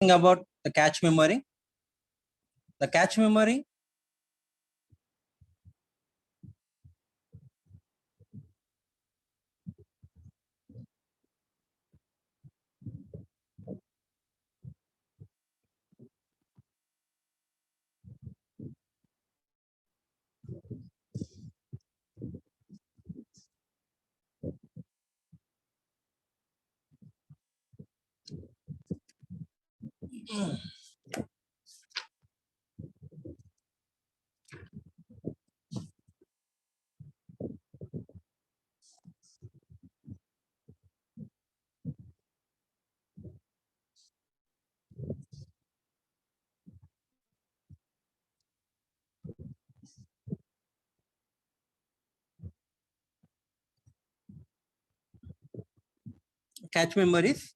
About the cache memory. The cache memory cache memories.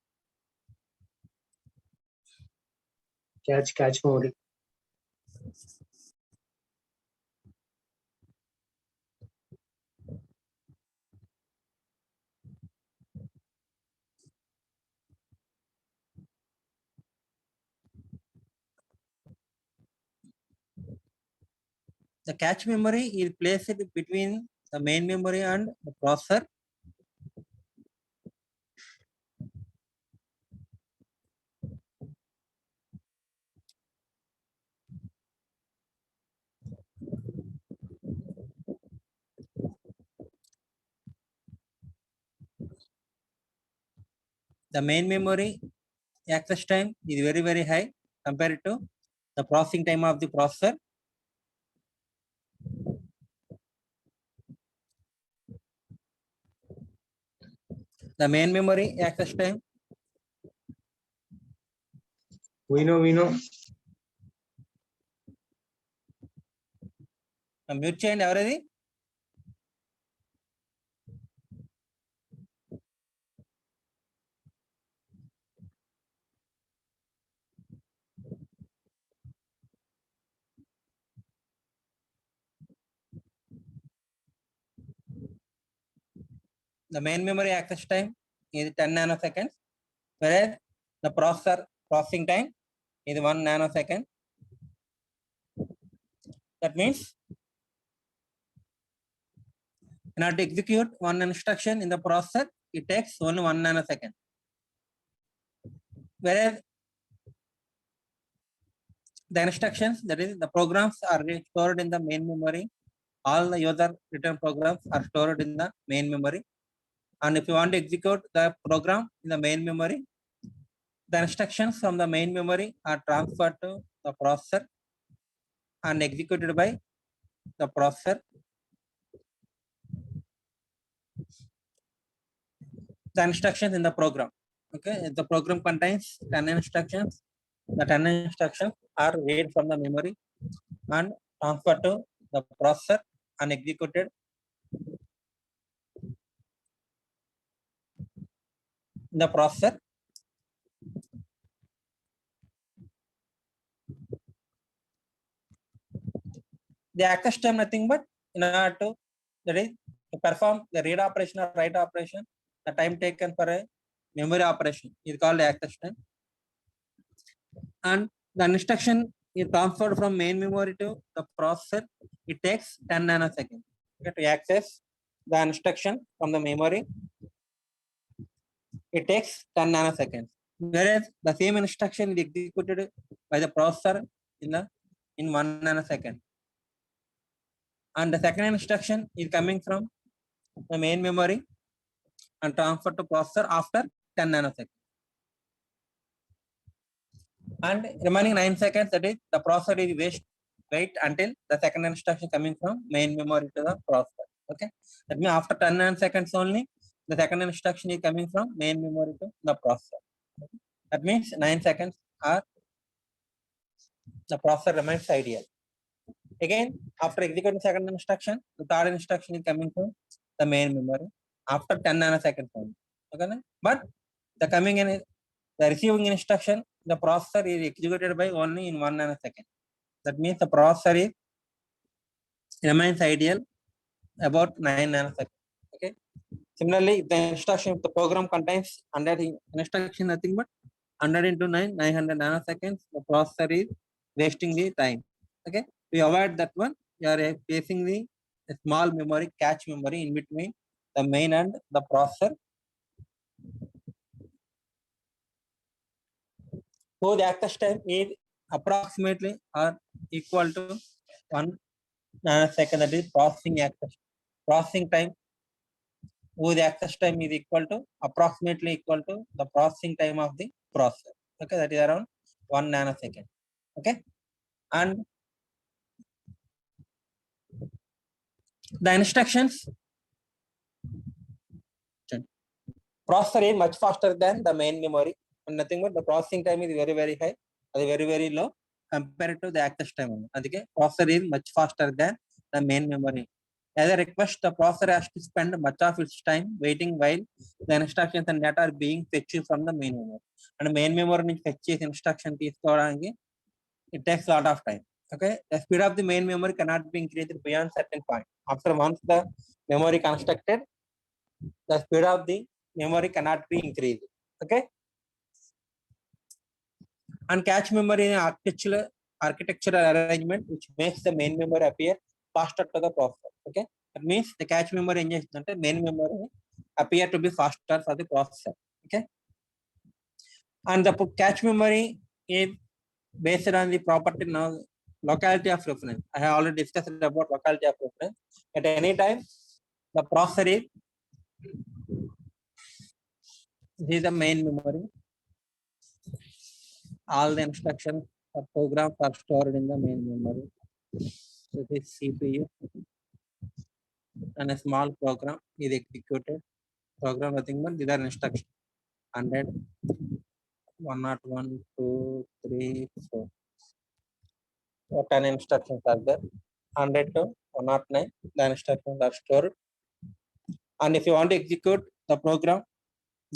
Cache memory. The cache memory is placed between the main memory and the processor. The main memory access time is very high compared to the processing time of the processor. The main memory access time. We know. Mute చేయండి ఎవరది? The main memory access time is 10 nanoseconds, whereas the processor processing time is 1 nanosecond. That means in order to execute one instruction in the processor, it takes only 1 nanosecond. Whereas the instructions, that is the programs, are stored in the main memory. All the user written programs are stored in the main memory. And if you want to execute the program in the main memory, the instructions from the main memory are transferred to the processor and executed by the processor. The instructions in the program. Okay, the program contains 10 instructions. The 10 instructions are read from the memory and transferred to the processor and executed. The processor. The access time nothing but in order to, that is, to perform the read operation or write operation, the time taken for a memory operation is called the access time. And the instruction is transferred from main memory to the processor. It takes 10 nanoseconds. Okay, to access the instruction from the memory, it takes 10 nanoseconds. Whereas the same instruction is executed by the processor in 1 nanosecond. And the second instruction is coming from the main memory and transferred to processor after 10 nanoseconds. And remaining 9 seconds, that is, the processor is wait until the second instruction coming from main memory to the processor. Okay, that means after 10 nanoseconds only, the second instruction is coming from main memory to the processor. Okay? That means 9 seconds are the processor remains ideal. Again, after executing second instruction, the third instruction is coming from the main memory after 10 nanoseconds only. Okay, but the coming in the receiving instruction, the processor is executed by only in 1 nanosecond. That means the processor is remains ideal about 9 nanoseconds. Okay. Similarly, the instruction, the program contains 100 instruction, nothing but 100 into 9, 900 nanoseconds. The processor is wasting the time. Okay, we avoid that one. You are placing the small memory, cache memory in between the main and the processor. So the access time is approximately or equal to 1 nanosecond. That is processing time. Whose access time is equal to approximately equal to the processing time of the processor. Okay, that is around 1 nanosecond. Okay, and the instructions processor is much faster than the main memory, and nothing but the processing time is very high, very low compared to the access time. Adike processor is much faster than the main memory. As a request, the processor has to spend much of its time waiting while the instructions and data are being fetched from the main memory. And main memory నుంచి fetch చేసే instruction తీసుకోవడానికి it takes a lot of time. Okay, the speed of the main memory cannot be increased beyond certain point. After once the memory constructed, the speed of the memory cannot be increased. Okay, and cache memory is an architectural arrangement which makes the main memory appear faster to the processor. Okay, that means the cache memory ఏం చేస్తుందంటే main memory appear to be faster for the processor. Okay, and the cache memory is based on the property now locality of reference. I have already discussed about locality of reference. At any time the processor is this is the main memory. All the instructions or programs are stored in the main memory. So this CPU and a small program is executed. Program nothing but these are instructions. 100, 101, 2, 3, 4. So 10 instructions are there. 100 to 109, the instructions are stored. And if you want to execute the program,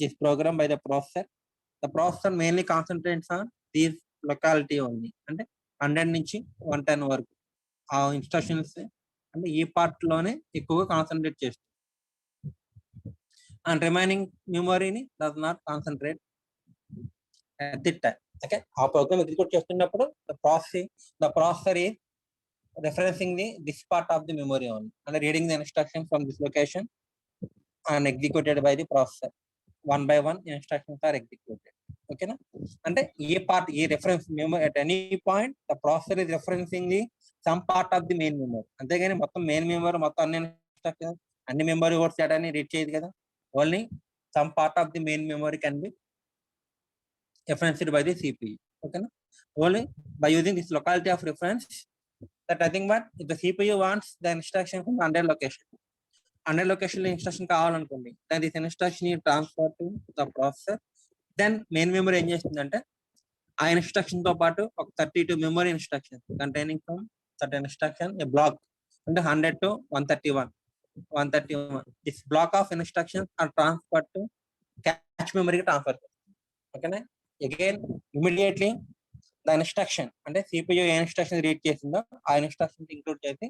this program by the processor mainly concentrates on these locality only. And 100 నుంచి 110 వరకు ఆ instructions అంటే ఈ part లోనే ఎక్కువగా concentrate చేస్తుంది. And remaining మెమరీని does not concentrate at that time. Okay, ఆ ప్రోగ్రామ్ ఎగ్జిక్యూట్ చేస్తున్నప్పుడు the processor is referencing this part of the memory only and reading the instruction from this location and executed by the processor. One by one instructions are executed. Okay na, అంటే ఏ part ఏ reference memory at any point the processor is referencing some part of the main memory. అంతేగాని మొత్తం main memory మొత్తం అన్ని instructions అన్ని memory words డేటాని read చేయదు కదా. Only some part of the main memory can be referenced by the CPU. Okay na, only by using this locality of reference that I think but if the CPU wants the instruction from 100 location, 100 location instruction కావాలనుకోండి, then this instruction is transferred to the processor. Then main memory ఏం చేస్తుందంటే ఆ instruction తో పాటు ఒక 32 memory instructions containing from certain instruction A block అంటే 100 to 131 this block of instructions are transfer to cache మెమరీకి transfer చేస్తుంది. ఓకేనా, అగైన్ ఇమీడియట్లీ ద ఇన్స్ట్రక్షన్ అంటే CPU ఏ ఇన్స్ట్రక్షన్ రీడ్ చేసిందో ఆ ఇన్స్ట్రక్షన్ ఇంక్లూడ్ చేసి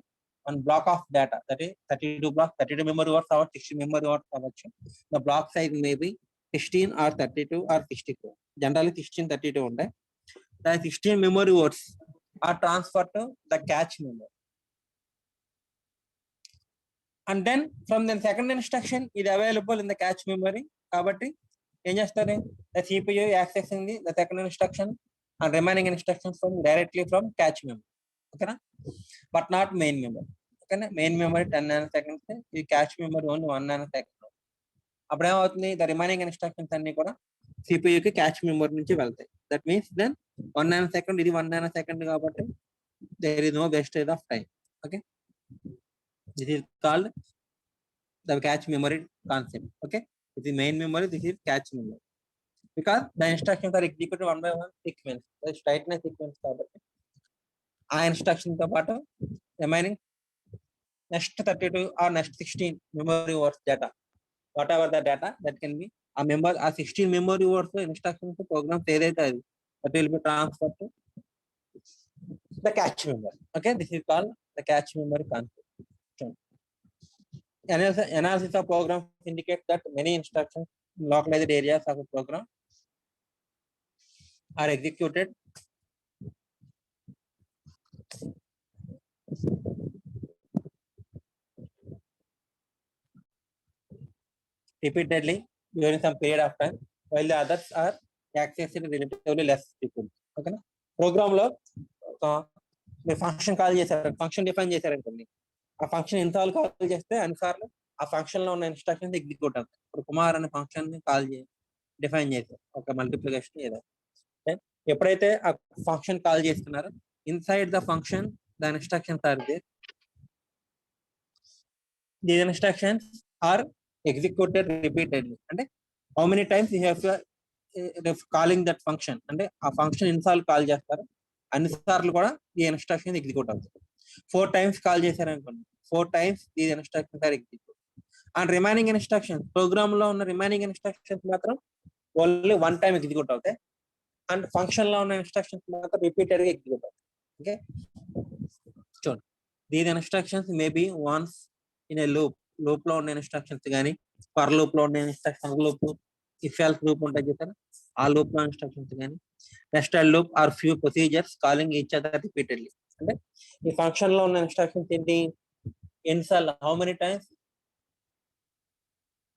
one block of data that is 32 memory words అవ్వచ్చు, 60 మెమరీ వర్డ్స్ అవ్వచ్చు. The block size maybe 16 or 32 or 64. Generally 16, 32 ఉంటాయి. The 16 memory words are transferred to the cache memory. And then from the second instruction is available in the cache memory. కాబట్టి ఏం చేస్తారు, the CPU accessing the second instruction and remaining instructions from directly from cache memory. ఓకేనా, but not main memory. ఓకేనా, main memory 10 nanoseconds, ఈ cache memory only 1 nanosecond. అప్పుడు ఏమవుతుంది, the remaining instructions అన్ని కూడా సిపియుకి క్యాచ్ మెమరీ నుంచి వెళ్తాయి. దట్ మీన్స్ దెన్ 1 nanosecond, ఇది 1 nanosecond కాబట్టి there is no wastage of time. Okay, this is called the cache memory concept. Okay, this is main memory, this is cache memory. Because the instructions are executed 1 by 1 sequence, straight line sequence కాబట్టి ఆ instruction తో పాటు remaining next 32 or next 16 memory words data, whatever the data that can be a member a 16 memory words instructions to program ఏదైతే అది that will be transferred to the cache memory. Okay, this is called the cache memory concept. Analysis of programs indicates that many instructions in localized areas of a program are executed repeatedly during some period of time, while the others are accessed relatively less frequently. Okay, program లో మీరు function call చేశారు, function define చేశారనుకోండి, ఆ function ఎన్నిసార్లు call చేస్తే అన్నిసార్లు ఆ function లో ఉన్న ఇన్స్ట్రక్షన్స్ ఎగ్జిక్యూట్ అవుతాయి. ఇప్పుడు కుమార్ అనే ఫంక్షన్ ని కాల్ చేసి డిఫైన్ చేశారు, ఒక మల్టిప్లికేషన్ ఏదో. ఎప్పుడైతే ఆ ఫంక్షన్ కాల్ చేస్తున్నారో inside the function the instructions are there. These instructions are executed repeatedly. అంటే how many times you have to calling that function, అంటే ఆ ఫంక్షన్ ఎన్నిసార్లు కాల్ చేస్తారు అన్నిసార్లు కూడా ఈ ఇన్స్ట్రక్షన్ ఎగ్జిక్యూట్ అవుతుంది. 4 times కాల్ చేశారనుకోండి, 4 times these instructions are executed. And remaining instructions, program లో ఉన్న రిమైనింగ్ ఇన్స్ట్రక్షన్స్ మాత్రం ఓన్లీ 1 time ఎగ్జిక్యూట్ అవుతాయి. అండ్ ఫంక్షన్ లో ఉన్న ఇన్స్ట్రక్షన్స్ మాత్రం రిపీటెడ్ గా ఎగ్జిక్యూట్ అవుతాయి. ఓకే, చూడండి, దీని instructions maybe once in a loop లో ఉన్న ఇన్స్ట్రక్షన్స్ కానీ, ఫర్ లూప్ లో ఉన్న instruction loop, if else loop ఉంటాయి చూసారా, ఆ లూప్ లో ఇన్స్ట్రక్షన్స్ కానీ, nested loop are few procedures calling each other repeatedly. అంటే ఈ ఫంక్షన్ లో ఉన్న ఇన్స్ట్రక్షన్స్ ఏంటి, ఎన్నిసార్లు, how many times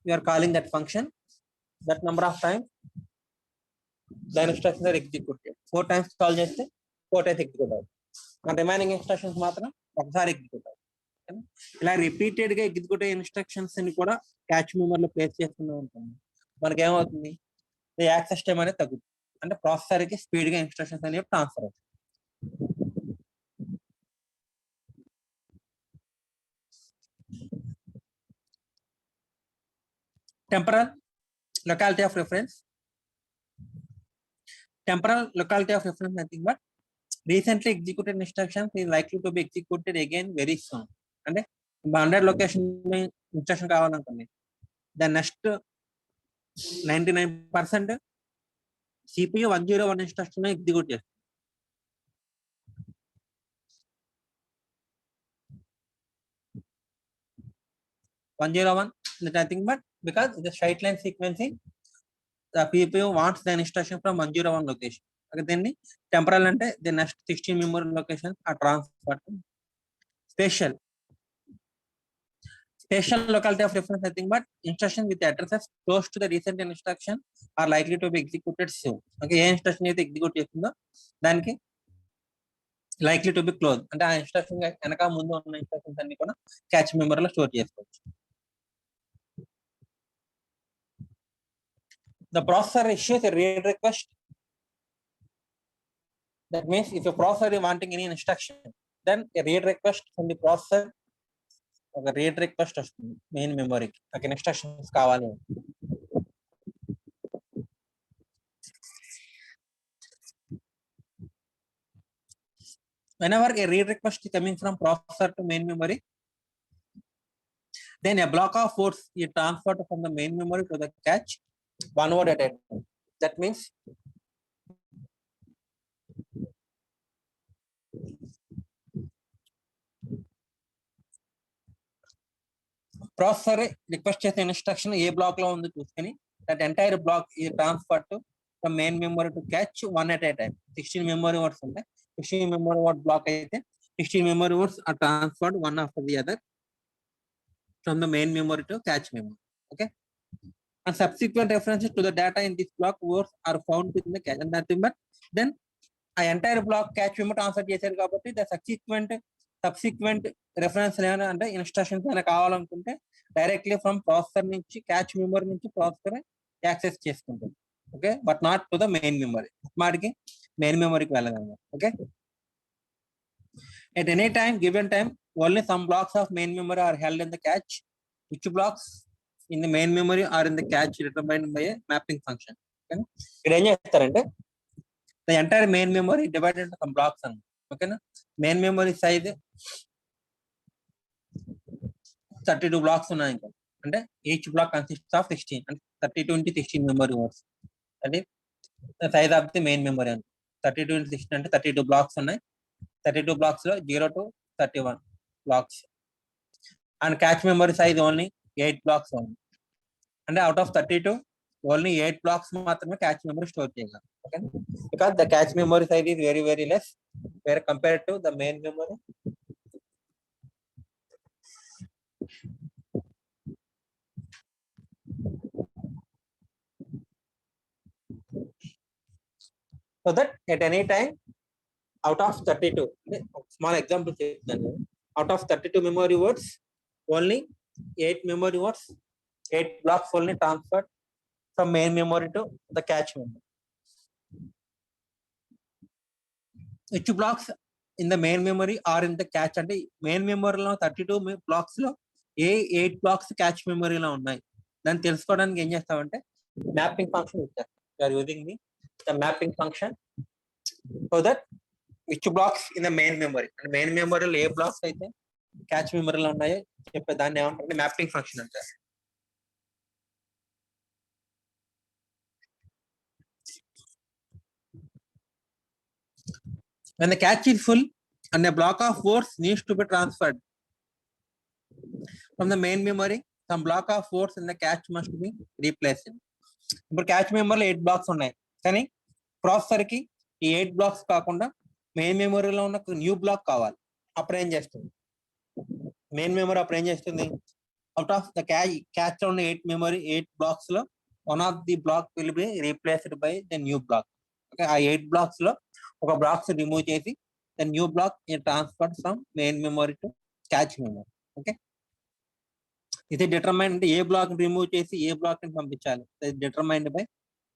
you are calling that function, that number of times దాని instructions are executed. 4 times call చేస్తే 4 times ఎగ్జిక్యూట్ అవుతుంది. అండ్ రిమైనింగ్ ఇన్స్ట్రక్షన్స్ మాత్రం ఒకసారి ఎగ్జిక్యూట్ అవుతుంది. ఇలా రిపీటెడ్ గా ఎగ్జిక్యూట్ అయ్యే ఇన్స్ట్రక్షన్స్ ని కూడా క్యాచ్ మెమరీలో ప్లేస్ చేస్తూనే ఉంటుంది. మనకి ఏమవుతుంది, యాక్సెస్ టైం అనేది తగ్గుతుంది. అంటే ప్రాసెసర్ కి స్పీడ్ గా ఇన్స్ట్రక్షన్స్ అనేవి ట్రాన్స్ఫర్ అవుతాయి. Temporal locality of reference. Temporal locality of reference nothing but recently executed instructions is likely to be executed again very soon. అంటే 100 లొకేషన్ ఇన్స్ట్రక్షన్ కావాలనుకోండి, దాని నెక్స్ట్ 99% CPU 101 ఇన్స్ట్రక్షన్ ఎగ్జిక్యూట్ చేస్తుంది. Nothing but because the straight line sequencing, the CPU wants the instruction from 101 location. Okay, then temporal అంటే the next 16 memory locations are transferred to spatial. Spatial locality of reference nothing but instruction with addresses close to the recent instruction are likely to be executed soon. Okay, A instruction అయితే execute చేస్తుందో దానికి likely to be close, అంటే ఆ instruction వెనక ముందు ఉన్న instructions అన్ని కూడా క్యాచ్ మెమరీలో స్టోర్ చేసుకోవచ్చు. The processor issues a read request. That means if a processor is wanting any instruction, then a read request from the processor, ఒక రీడ్ రిక్వెస్ట్ వస్తుంది మెయిన్ మెమరీకి, నాకు ఇన్స్ట్రక్షన్స్ కావాలి. Whenever a read request is coming from processor to main memory, then a block of words is transferred from the main memory to the cache, one word at a time. That means processor request చేసే instruction ఏ block లో ఉందో చూసుకొని that entire block ఈ transfer to from main memory to cache one at a time. 16 memory words ఉంటాయి. 16 memory word block అయితే 16 memory words are transferred one after the other from the main memory to cache memory. Okay, and subsequent references to the data in this block words are found within the cache, and nothing but then ఆ entire block cache memory transfer చేశారు కాబట్టి the subsequent reference ఏమైనా అంటే instructions ఏమైనా కావాలనుకుంటే directly from processor నుంచి cache memory నుంచి processor access చేసుకుంటుంది. Okay, but not to the main memory. వాటికి మెయిన్ మెమరీకి వెళ్ళగలము. Okay, at any time given time only some blocks of main memory are held in the cache. Which blocks in the main memory are in the cache determined by a mapping function. Okay, ఇక్కడ ఏం చేస్తారంటే the entire main memory divided into some blocks అని. ఓకేనా, main memory size 32 blocks ఉన్నాయి ఇంకా, అంటే each block consists of 16 అంటే 32 into 16 memory words. అంటే size of the main memory అని 32 into 16 అంటే 32 blocks ఉన్నాయి. 32 blocks లో 0 to 31 blocks. And cache memory size only 8 blocks only. అంటే అవుట్ ఆఫ్ 32 ఓన్లీ 8 బ్లాక్స్ మాత్రమే క్యాచ్ మెమరీ స్టోర్ చేయగలరు. Okay, because the cache memory size is very very less where compared to the main memory. So that at any time out of 32, small example చెప్తాను, out of 32 memory words only 8 memory words, 8 blocks only transferred from main memory to the cache memory. Which blocks in the main memory or in the cache అంటే main మెమరీలో 32 blocks లో ఏ 8 blocks cache మెమరీలో ఉన్నాయి దాన్ని తెలుసుకోవడానికి ఏం చేస్తామంటే mapping function ఇచ్చారు. Are using the mapping function so that which blocks in the main memory, and main memory లో ఏ బ్లాక్స్ అయితే క్యాచ్ మెమరీలో ఉన్నాయో చెప్పే దాన్ని ఏమంటారు, మ్యాపింగ్ ఫంక్షన్ అంటారు. When the cache is full and a block of words needs to be transferred from the main memory, some block of words in the cache must be replaced. ఇప్పుడు catch మెమరీలో 8 blocks ఉన్నాయి, కానీ processor కి ఈ 8 blocks కాకుండా main మెమరీలో ఉన్న new black కావాలి. అప్పుడు ఏం చేస్తుంది మెయిన్ మెమరీ, అప్పుడు ఏం చేస్తుంది, అవుట్ ఆఫ్ ద క్యాచ్ లో ఉన్న 8 బ్లాక్స్ లో one of the block will be replaced by the new block. Okay, ఆ 8 బ్లాక్స్ లో ఒక బ్లాక్స్ రిమూవ్ చేసి the new block transfer from main memory to cache memory. Okay, ఇది determined, ఏ block remove చేసి ఏ బ్లాక్ ని పంపించాలి, డిటర్మైండ్ బై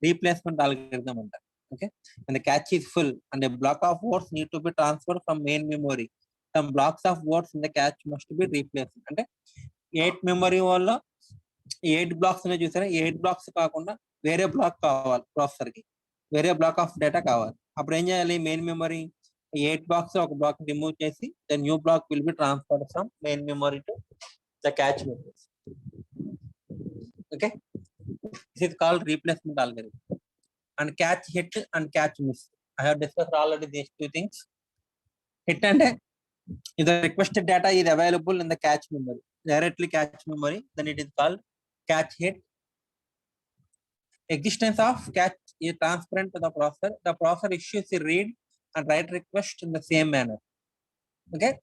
రీప్లేస్మెంట్ అల్గోరిథం అంటారు. Okay, when the cache is full and a block of words need to be transferred from main memory, some blocks of words in the cache must be replaced. అంటే 8 memory వల్ల 8 blocks చూసారా, 8 blocks కాకుండా వేరే black కావాలి processor కి, వేరే black of data కావాలి. అప్పుడు ఏం చేయాలి, మెయిన్ మెమరీ 8 బ్లాక్స్ ఒక బ్లాక్ రిమూవ్ చేసి the new block will be transferred from main memory to the cache memory. Okay, this is called replacement algorithm. And catch hit and catch miss, I have discussed already these two things. Hit అంటే if the requested data is available in the cache memory, directly cache memory, then it is called catch hit. Existence of catch is transparent to the processor. The processor issues a read and write request in the same manner. Okay,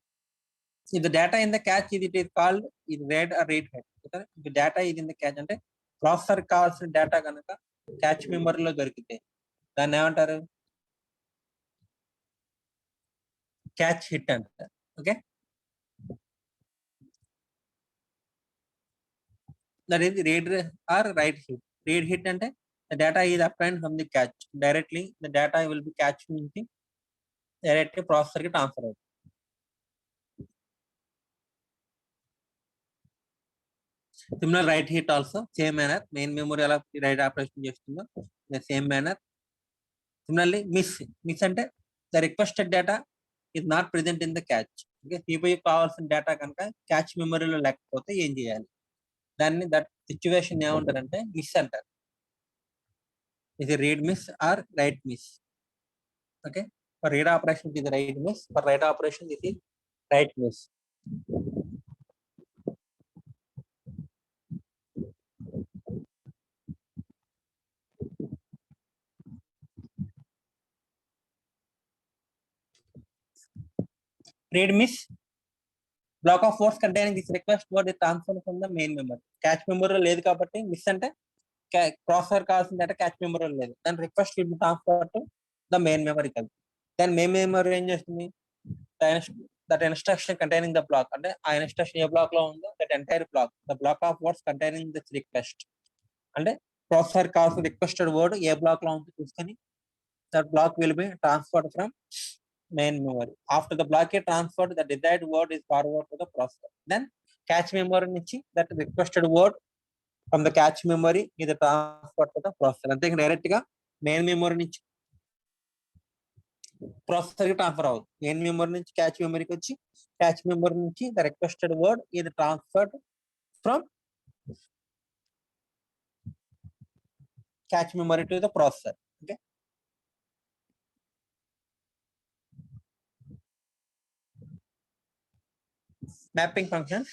if the data in the cache is, it is called is read or read hit. Okay, if the data is in the cache అంటే processor కావాల్సిన data కనుక cache మెమరీలో దొరికితే దాన్ని ఏమంటారు, cache hit అంటారు. Okay, that is read or write hit. Read hit అంటే the data is obtained from the cache directly, the data will be catch నుంచి డైరెక్ట్లీ ప్రాసెసర్ కి ట్రాన్స్ఫర్ అవుతుంది. Similar right hit also same manner, main memory ఎలా right operation చేస్తుందో same manner. Similarly miss అంటే the requested data is not present in the catch. Okay, CPU కావాల్సిన data కనుక cache మెమరీలో లేకపోతే ఏం చేయాలి, దాన్ని దట్ సిచ్యువేషన్ ఏమంటారంటే మిస్ అంటారు. ఇది read miss or write miss. Okay, for read operation ఇది write miss, for write operation ఇది write miss. read miss, block of words containing this request word is transferred from the main memory. Cache memory లేదు కాబట్టి miss అంటే processor కావాల్సిన data catch memory లేదు, దాని request will be transfer to the main memory కాదు. దాని main memory ఏం చేస్తుంది, that instruction containing the block, అంటే ఆ ఇన్స్ట్రక్షన్ ఏ బ్లాక్ లో ఉందో that entire block, the block of words containing this request, అంటే ప్రాసెసర్ కావాల్సిన రిక్వెస్టెడ్ వర్డ్ ఏ బ్లాక్ లో ఉందో చూసుకొని that block will be transferred from main memory. After the block is transferred, the desired word is forwarded to the processor. Then cache memory నుంచి that requested word from the cache memory is transferred to the processor. అంతే direct గా main memory నుంచి processor కి transfer అవుతుంది. Main memory నుంచి catch మెమరీకి వచ్చి catch memory నుంచి the requested word is transferred from cache memory to the processor. Okay, mapping functions.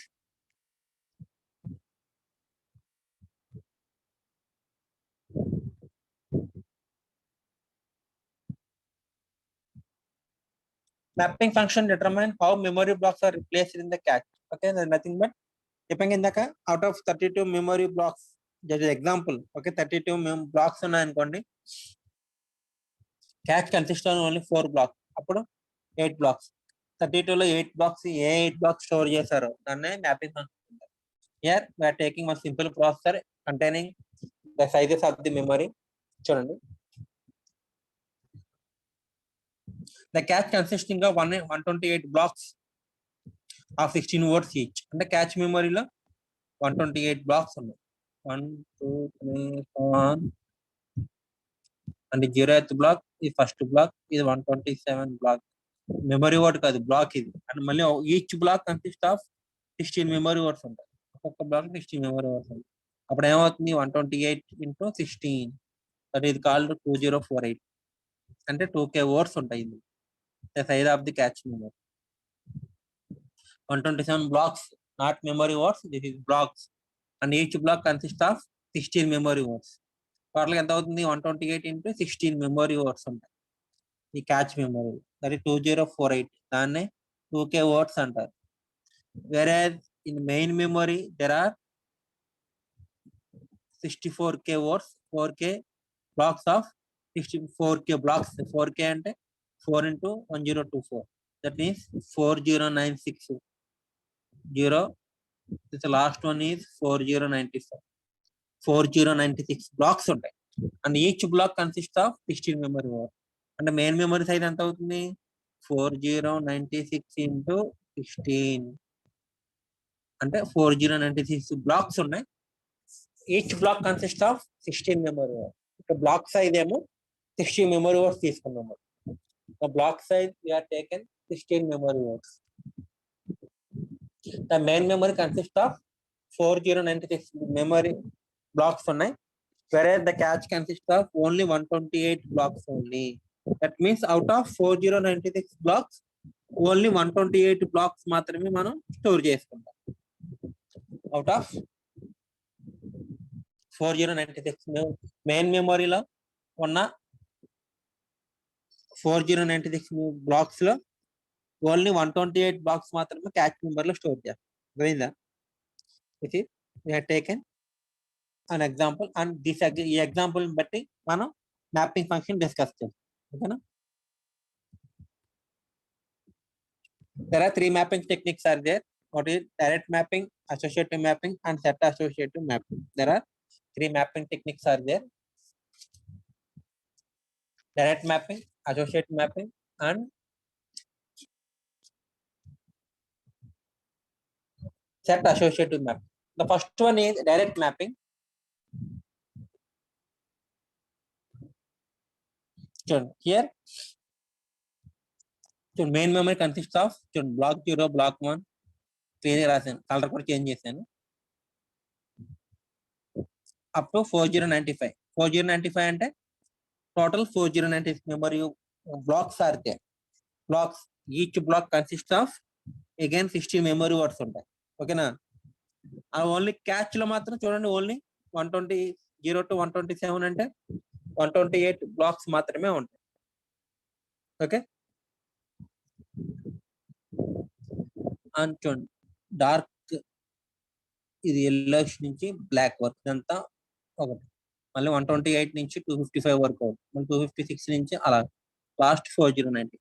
mapping function determine how memory blocks are replaced in the cache. Okay, there's nothing but చెప్పండి ఇందాక out of 32 memory blocks, just an example. Okay, 32 blocks ఉన్నాయి అనుకోండి, cache consists of only 4 blocks, అప్పుడు 8 blocks. 32 లో 8 blocks, ఏ 8 blocks store చేశారో దాన్నే mapping function. Here we are taking one simple processor containing the sizes of the memory. చూడండి, the cache consisting of 128 blocks of 16 words each. అంటే cache మెమరీలో 128 blocks ఉన్నాయి. 1 2 3 4 అంటే 0th black, ఇది first black, ఇది 127 black. Memory word కాదు, black ఇది. And మళ్ళీ each block consist of 16 memory words ఉంటాయి. ఒక్కొక్క బ్లాక్ 16 మెమరీ వర్డ్స్ ఉంటాయి. అప్పుడు ఏమవుతుంది, 128 into 16, దట్ ఈస్ కాల్డ్ 2048. అంటే 2K వర్డ్స్ ఉంటాయి. ఇది the size of the catch memory. 127 blocks, not memory words, this is blocks, and each block consists of 16 memory words. Total ఎంత అవుతుంది, 128 into 16 మెమరీ వర్డ్స్ ఉంటాయి ఈ క్యాచ్ మెమరీ. That is 2048. దాన్నే 2K words అంటారు. వేరే in main memory there are 64K words, 4K blocks of 64K blocks. 4K అంటే 4 into 1024, that means 4096. 0, this last one is 4095. 4096 blocks ఉంటాయి. And each block consist of 16 memory word. అంటే main memory size ఎంత అవుతుంది, 4096 into 16 అంటే 4096 blocks ఉన్నాయి. Each block consist of 16 memory word. ఇక్కడ block size ఏమో 60 memory words తీసుకున్నాము. Block size we are taken 16 memory words. The main memory consists of 4096 memory blocks ఉన్నాయి, whereas the cache consists of only 128 blocks only. That means out of 4096 blocks, only 128 blocks మాత్రమే మనం store చేసుకుంటాం. Out of 4096 main మెమరీలో ఉన్న 4096 blocks లో only 128 blocks మాత్రమే catch మెమరీలో store చేస్తాం. అర్థమైందా? ఇది we have taken an example, and this ఈ ఎగ్జాంపుల్ బట్టి మనం మ్యాపింగ్ ఫంక్షన్ డిస్కస్ చేస్తాం. ఓకేనా? There are 3 mapping techniques are there. What is direct mapping, associative mapping, and set associative mapping. There are 3 mapping techniques are there. Direct mapping, associative mapping, and set associative mapping. The first one is direct mapping. Here, main memory consists of block 0, block 1, రాసాను, colour కూడా change చేశాను, up to 4095. 4095 అంటే total 4096 memory blocks are there. Blocks, each block consist of again 16 memory words ఉంటాయి. ఓకేనా? Only catch లో మాత్రం చూడండి, only 120 0 to 127 అంటే 128 బ్లాక్స్ మాత్రమే ఉంటాయి. ఓకే, అండ్ చూడండి డార్క్, ఇది ఎల్లోష్ నుంచి బ్లాక్ వరకు అంతా ఒకటి. మళ్ళీ 128 నుంచి 255 వరకు ఒకటి, మళ్ళీ 256 నుంచి అలా లాస్ట్ 4090.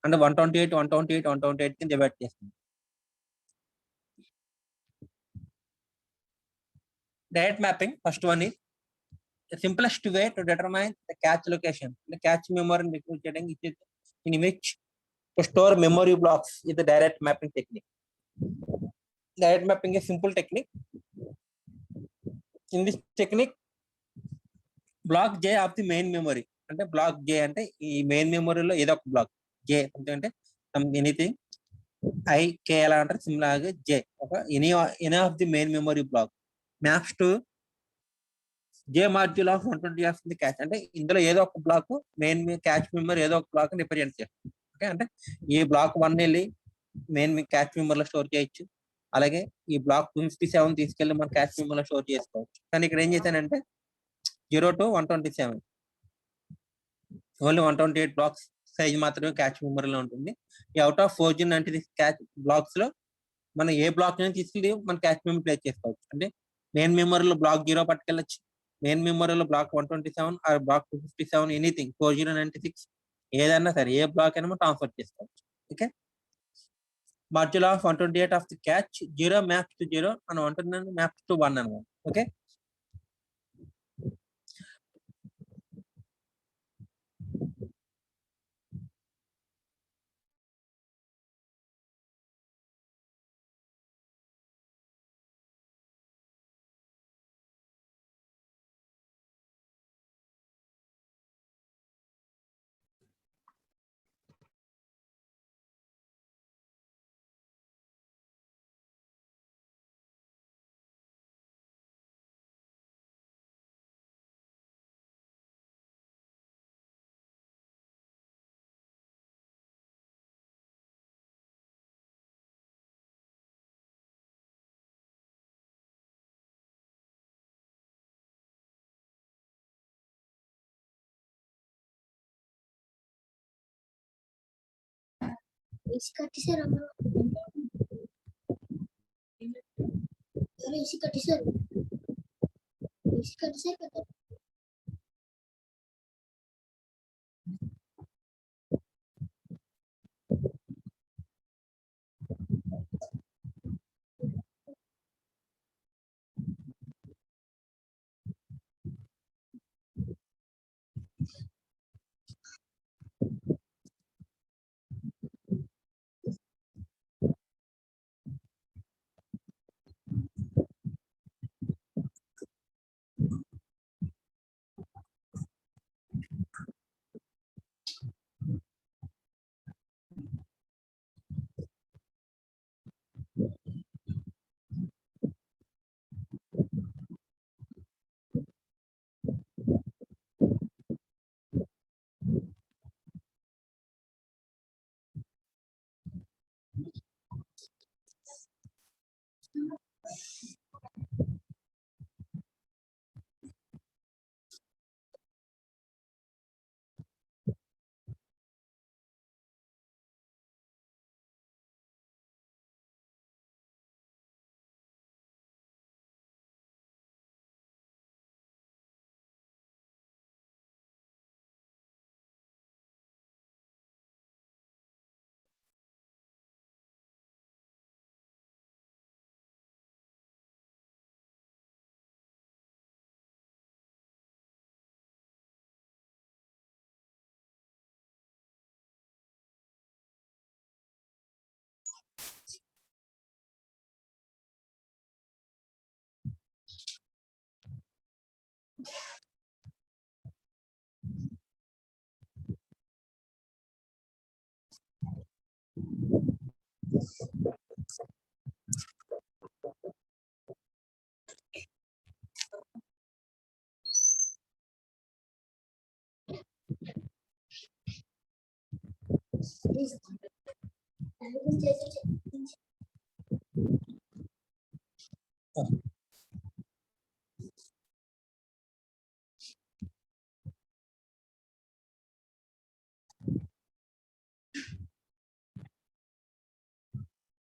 అంటే 128 కింద డివైడ్ చేస్తుంది. Direct mapping, first one is the simplest way to determine the cache location. The cache memory in which to store memory blocks is the direct mapping technique. Direct mapping is simple technique. In this technique, block J of the main memory, అంటే block J అంటే ఈ main మెమరీలో ఏదో ఒక black J అంటే anything I K ఎలా అంటారు, similar గా J ఒక any of the main memory block maps to J module of 120 of the catch. అంటే ఇందులో ఏదో ఒక బ్లాక్ మెయిన్ క్యాచ్ మెమరీ ఏదో ఒక బ్లాక్ రిప్రజెంట్ చేస్తుంది. ఓకే, అంటే ఈ బ్లాక్ 1 వెళ్ళి మెయిన్ క్యాచ్ మెమరీలో స్టోర్ చేయొచ్చు, అలాగే ఈ బ్లాక్ 257 తీసుకెళ్లి మన క్యాచ్ మెమరీలో స్టోర్ చేసుకోవచ్చు. కానీ ఇక్కడ ఏం చేశానంటే 0 to 127 ఓన్లీ 128 బ్లాక్స్ సైజ్ మాత్రమే క్యాచ్ మెమరీలో ఉంటుంది. ఈ అవుట్ ఆఫ్ 496 క్యాచ్ బ్లాక్స్ లో మనం ఏ బ్లాక్ నుంచి తీసుకెళ్ళి మన క్యాచ్ మెమరీ ప్లేస్ చేసుకోవచ్చు. అంటే మెయిన్ మెమరీలో బ్లాక్ 0 పట్టుకెళ్ళచ్చు, మెయిన్ మెమరీలో బ్లాక్ 127 ఆర్ బ్లాక్ 257 ఎనీథింగ్ 4096 ఏదైనా సరే ఏ బ్లాక్ అయినా మనం ట్రాన్స్ఫర్ చేసుకోవచ్చు. Okay, margin of 128 of the catch 0 maps to 0 అని 129 మ్యాప్స్ టు 1 అనమాట. ఓకే, ఏసీ కట్టేశారు అందరూ. ఏసీ కట్టేశారు కదా.